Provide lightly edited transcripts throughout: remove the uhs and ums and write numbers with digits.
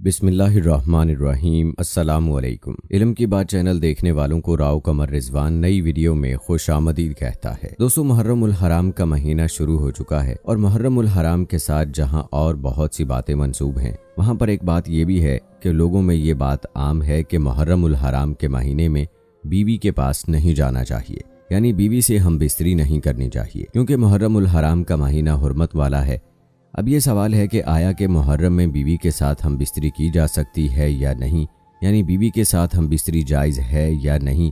बिस्मिल्लाहिर्रहमानिर्रहीम। अस्सलाम वालेकुम। इल्म की बात चैनल देखने वालों को राव कमर रिजवान नई वीडियो में खुश आमदीद कहता है। दोस्तों, मुहर्रम उल हराम का महीना शुरू हो चुका है और मुहर्रम उल हराम के साथ जहां और बहुत सी बातें मंसूब हैं, वहां पर एक बात ये भी है कि लोगों में ये बात आम है कि मुहर्रम उल हराम के महीने में बीवी के पास नहीं जाना चाहिए, यानी बीवी से हम बिस्तरी नहीं करनी चाहिए, क्योंकि मुहर्रम उल हराम का महीना हुर्मत वाला है। अब ये सवाल है कि आया कि मुहर्रम में बीवी के साथ हम बिस्तरी की जा सकती है या नहीं, यानी बीवी के साथ हम बिस्तरी जायज़ है या नहीं।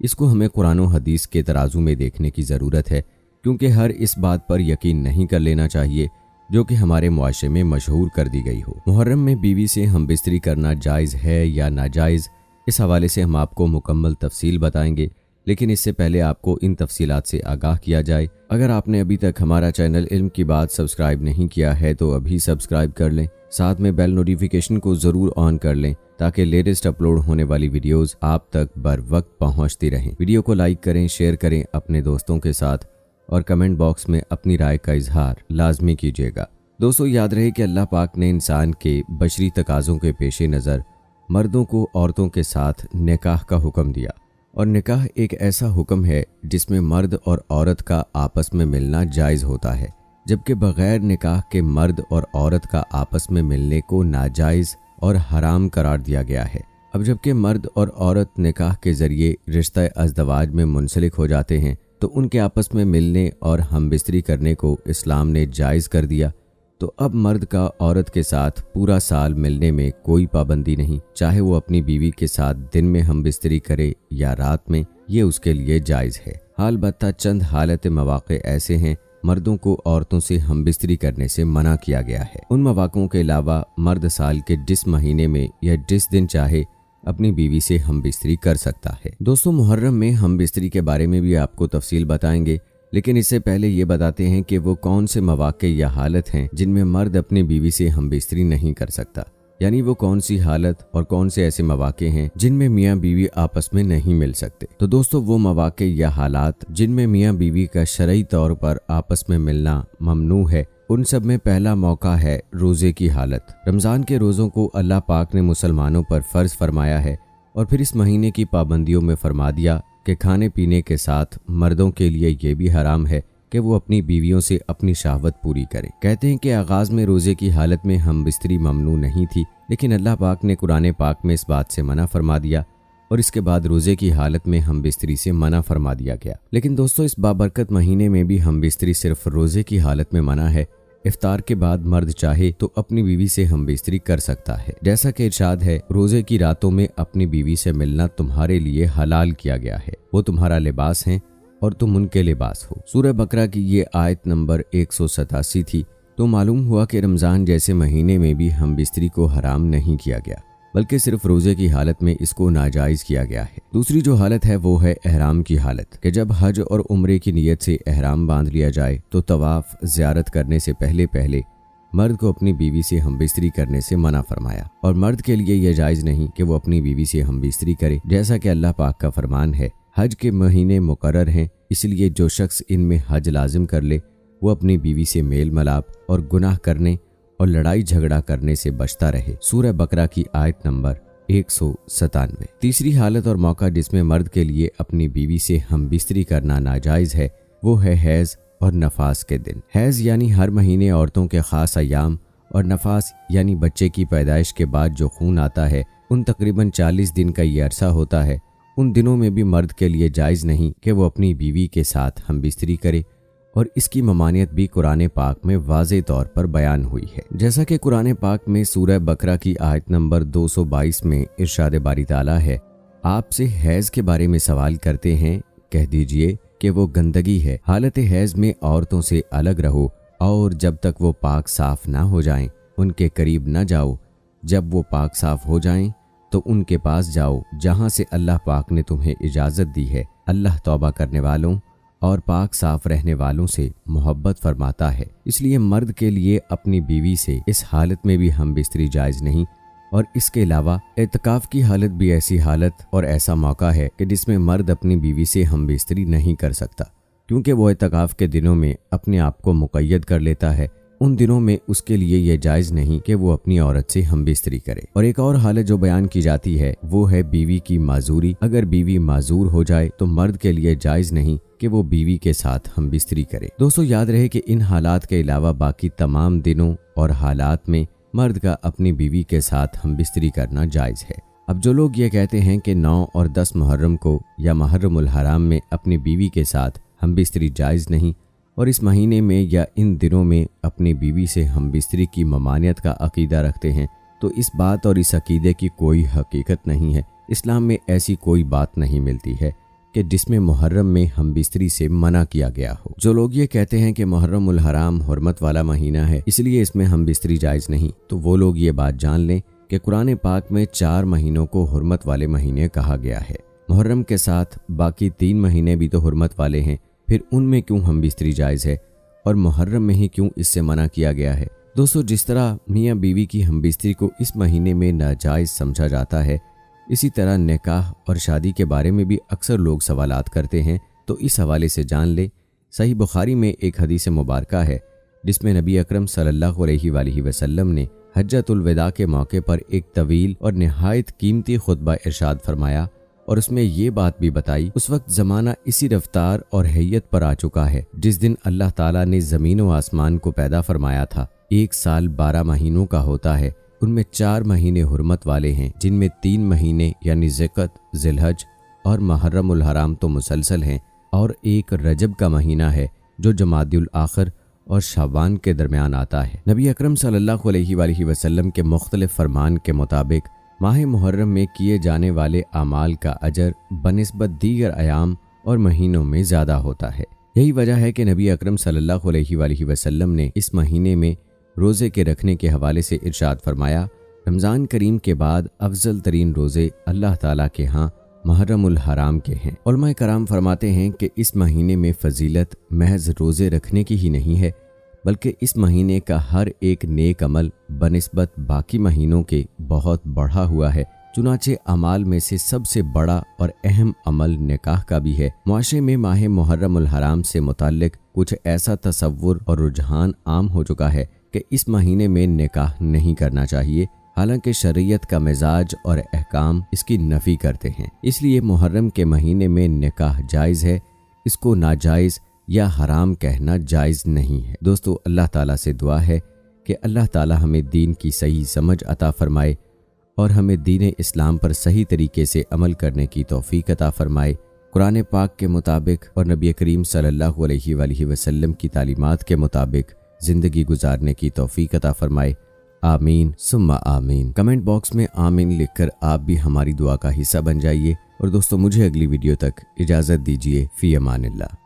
इसको हमें कुरान और हदीस के तराजू में देखने की ज़रूरत है, क्योंकि हर इस बात पर यकीन नहीं कर लेना चाहिए जो कि हमारे मुआशरे में मशहूर कर दी गई हो। मुहर्रम में बीवी से हम बिस्तरी करना जायज़ है या नाजायज़, इस हवाले से हम आपको मुकम्मल तफसील बताएंगे, लेकिन इससे पहले आपको इन तफसीलात से आगाह किया जाए। अगर आपने अभी तक हमारा चैनल इल्म की बात सब्सक्राइब नहीं किया है तो अभी सब्सक्राइब कर लें, साथ में बेल नोटिफिकेशन को ज़रूर ऑन कर लें ताकि लेटेस्ट अपलोड होने वाली वीडियोस आप तक बर वक्त पहुँचती रहें। वीडियो को लाइक करें, शेयर करें अपने दोस्तों के साथ और कमेंट बॉक्स में अपनी राय का इजहार लाजमी कीजिएगा। दोस्तों, याद रहे कि अल्लाह पाक ने इंसान के बशरी तकाज़ों के पेश नज़र मर्दों को औरतों के साथ निकाह का हुक्म दिया, और निकाह एक ऐसा हुक्म है जिसमें मर्द और औरत का आपस में मिलना जायज़ होता है, जबकि बग़ैर निकाह के मर्द और औरत का आपस में मिलने को नाजायज़ और हराम करार दिया गया है। अब जबकि मर्द और औरत निकाह के ज़रिए रिश्ता अज़दवाज में मुंसलिक हो जाते हैं तो उनके आपस में मिलने और हमबिस्तरी करने को इस्लाम ने जायज़ कर दिया। तो अब मर्द का औरत के साथ पूरा साल मिलने में कोई पाबंदी नहीं, चाहे वो अपनी बीवी के साथ दिन में हम बिस्तरी करे या रात में, ये उसके लिए जायज़ है। हाल बत्ता चंद हालत मौक़े ऐसे हैं मर्दों को औरतों से हम बिस्तरी करने से मना किया गया है। उन मौक़ों के अलावा मर्द साल के जिस महीने में या जिस दिन चाहे अपनी बीवी से हम बिस्तरी कर सकता है। दोस्तों, मुहर्रम में हम बिस्तरी के बारे में भी आपको तफसील बताएंगे, लेकिन इससे पहले ये बताते हैं कि वो कौन से मौक़े या हालत हैं जिनमें मर्द अपनी बीवी से हम बिस्तरी नहीं कर सकता, यानी वो कौन सी हालत और कौन से ऐसे मौक़े हैं जिनमें मियाँ बीवी आपस में नहीं मिल सकते। तो दोस्तों, वो मौक़े या हालात जिनमें मियाँ बीवी का शरई तौर पर आपस में मिलना ममनू है, उन सब में पहला मौका है रोज़े की हालत। रमज़ान के रोज़ों को अल्लाह पाक ने मुसलमानों पर फ़र्ज़ फरमाया है और फिर इस महीने की पाबंदियों में फरमा दिया कि खाने पीने के साथ मर्दों के लिए ये भी हराम है कि वो अपनी बीवियों से अपनी शहवत पूरी करें। कहते हैं कि आगाज़ में रोज़े की हालत में हम बिस्तरी ममनू नहीं थी, लेकिन अल्लाह पाक ने कुरान पाक में इस बात से मना फरमा दिया और इसके बाद रोज़े की हालत में हम बिस्तरी से मना फरमा दिया गया। लेकिन दोस्तों, इस बाबरकत महीने में भी हम बिस्तरी सिर्फ रोज़े की हालत में मना है। इफ्तार के बाद मर्द चाहे तो अपनी बीवी से हम बिस्तरी कर सकता है, जैसा कि इरशाद है, रोजे की रातों में अपनी बीवी से मिलना तुम्हारे लिए हलाल किया गया है, वो तुम्हारा लिबास है और तुम उनके लिबास हो। सूरह बकरा की ये आयत नंबर 187 थी। तो मालूम हुआ कि रमज़ान जैसे महीने में भी हम बिस्तरी को हराम नहीं किया गया, बल्कि सिर्फ रोजे की हालत में इसको नाजायज़ किया गया है। दूसरी जो हालत है वो है एहराम की हालत, कि जब हज और उम्रे की नीयत से एहराम बांध लिया जाए तो तवाफ ज़ियारत करने से पहले पहले मर्द को अपनी बीवी से हम बिस्तरी करने से मना फरमाया, और मर्द के लिए यह जायज़ नहीं कि वो अपनी बीवी से हम बिस्तरी करे, जैसा कि अल्लाह पाक का फरमान है, हज के महीने मुकर्रर हैं, इसलिए जो शख्स इनमें हज लाजिम कर ले वो अपनी बीवी से मेल मलाप और गुनाह करने और लड़ाई झगड़ा करने से बचता रहे। सूरह बकरा की आयत नंबर 197। तीसरी हालत और मौका जिसमें मर्द के लिए अपनी बीवी से हम बिस्तरी करना नाजायज़ है वो है हैज़ और नफास के दिन। हैज़ यानी हर महीने औरतों के ख़ास अयाम, और नफास यानी बच्चे की पैदाइश के बाद जो खून आता है, उन तकरीबन 40 दिन का ये अरसा होता है। उन दिनों में भी मर्द के लिए जायज़ नहीं कि वो अपनी बीवी के साथ हम बिस्तरी करे, और इसकी ममानियत भी कुरान पाक में वाज़े तौर पर बयान हुई है, जैसा कि कुरान पाक में सूरह बकरा की आयत नंबर 222 में इरशाद बारी ताला है, आपसे हैज़ के बारे में सवाल करते हैं, कह दीजिए कि वो गंदगी है। हालत हैज़ में औरतों से अलग रहो और जब तक वो पाक साफ ना हो जाएं उनके करीब ना जाओ। जब वो पाक साफ हो जाएं तो उनके पास जाओ जहां से अल्लाह पाक ने तुम्हें इजाज़त दी है। अल्लाह तौबा करने वालों और पाक साफ रहने वालों से मोहब्बत फरमाता है। इसलिए मर्द के लिए अपनी बीवी से इस हालत में भी हम बिस्तरी जायज़ नहीं, और इसके अलावा एतकाफ़ की हालत भी ऐसी हालत और ऐसा मौका है कि जिसमें मर्द अपनी बीवी से हम बिस्तरी नहीं कर सकता, क्योंकि वो एतकाफ़ के दिनों में अपने आप को मुक़य्यद कर लेता है, ان دنوں میں اس کے لیے یہ جائز نہیں کہ وہ اپنی عورت سے ہم بستری کرے۔ اور ایک اور حالت جو بیان کی جاتی ہے وہ ہے بیوی کی معذوری۔ اگر بیوی معذور ہو جائے تو مرد کے لیے جائز نہیں کہ وہ بیوی کے ساتھ ہم بستری کرے۔ دوستو یاد رہے کہ ان حالات کے علاوہ باقی تمام دنوں اور حالات میں مرد کا اپنی بیوی کے ساتھ ہم بستری کرنا جائز ہے۔ اب جو لوگ یہ کہتے ہیں کہ 9 اور 10 محرم کو یا محرم الحرام میں اپنی بیوی کے ساتھ ہم بستری جائز نہیں اور اس مہینے میں یا ان دنوں میں اپنی بیوی سے ہم بستری کی ممانعت کا عقیدہ رکھتے ہیں، تو اس بات اور اس عقیدے کی کوئی حقیقت نہیں ہے۔ اسلام میں ایسی کوئی بات نہیں ملتی ہے کہ جس میں محرم میں ہم بستری سے منع کیا گیا ہو۔ جو لوگ یہ کہتے ہیں کہ محرم الحرام حرمت والا مہینہ ہے اس لیے اس میں ہم بستری جائز نہیں، تو وہ لوگ یہ بات جان لیں کہ قرآن پاک میں 4 مہینوں کو حرمت والے مہینے کہا گیا ہے۔ محرم کے ساتھ باقی 3 مہینے بھی تو حرمت والے ہیں، پھر ان میں کیوں ہم بستری جائز ہے اور محرم میں ہی کیوں اس سے منع کیا گیا ہے؟ دوستو جس طرح میاں بیوی کی ہم بستری کو اس مہینے میں ناجائز سمجھا جاتا ہے، اسی طرح نکاح اور شادی کے بارے میں بھی اکثر لوگ سوالات کرتے ہیں، تو اس حوالے سے جان لیں صحیح بخاری میں ایک حدیث مبارکہ ہے جس میں نبی اکرم صلی اللہ علیہ وآلہ وسلم نے حجۃ الوداع کے موقع پر ایک طویل اور نہایت قیمتی خطبہ ارشاد فرمایا اور اس میں یہ بات بھی بتائی اس وقت زمانہ اسی رفتار اور حیت پر آ چکا ہے جس دن اللہ تعالیٰ نے زمین و آسمان کو پیدا فرمایا تھا۔ 1 سال 12 مہینوں کا ہوتا ہے، ان میں 4 مہینے حرمت والے ہیں جن میں 3 مہینے یعنی ذقت، ذی الحج اور محرم الحرام تو مسلسل ہیں، اور ایک رجب کا مہینہ ہے جو جمادی الاخر اور شعبان کے درمیان آتا ہے۔ نبی اکرم صلی اللہ علیہ وآلہ وسلم کے مختلف فرمان کے مطابق ماہ محرم میں کیے جانے والے اعمال کا اجر بنسبت دیگر ایام اور مہینوں میں زیادہ ہوتا ہے۔ یہی وجہ ہے کہ نبی اکرم صلی اللہ علیہ وآلہ وسلم نے اس مہینے میں روزے کے رکھنے کے حوالے سے ارشاد فرمایا، رمضان کریم کے بعد افضل ترین روزے اللہ تعالیٰ کے ہاں محرم الحرام کے ہیں۔ علماء کرام فرماتے ہیں کہ اس مہینے میں فضیلت محض روزے رکھنے کی ہی نہیں ہے، بلکہ اس مہینے کا ہر ایک نیک عمل بنسبت باقی مہینوں کے بہت بڑھا ہوا ہے۔ چنانچہ اعمال میں سے سب سے بڑا اور اہم عمل نکاح کا بھی ہے۔ معاشرے میں ماہ محرم الحرام سے متعلق کچھ ایسا تصور اور رجحان عام ہو چکا ہے کہ اس مہینے میں نکاح نہیں کرنا چاہیے، حالانکہ شریعت کا مزاج اور احکام اس کی نفی کرتے ہیں۔ اس لیے محرم کے مہینے میں نکاح جائز ہے، اس کو ناجائز یا حرام کہنا جائز نہیں ہے۔ دوستو اللہ تعالیٰ سے دعا ہے کہ اللہ تعالیٰ ہمیں دین کی صحیح سمجھ عطا فرمائے اور ہمیں دین اسلام پر صحیح طریقے سے عمل کرنے کی توفیق عطا فرمائے، قرآن پاک کے مطابق اور نبی کریم صلی اللہ علیہ وآلہ وسلم کی تعلیمات کے مطابق زندگی گزارنے کی توفیق عطا فرمائے۔ آمین ثم آمین۔ کمنٹ باکس میں آمین لکھ کر آپ بھی ہماری دعا کا حصہ بن جائیے، اور دوستو مجھے اگلی ویڈیو تک اجازت دیجیے۔ فی امان اللہ۔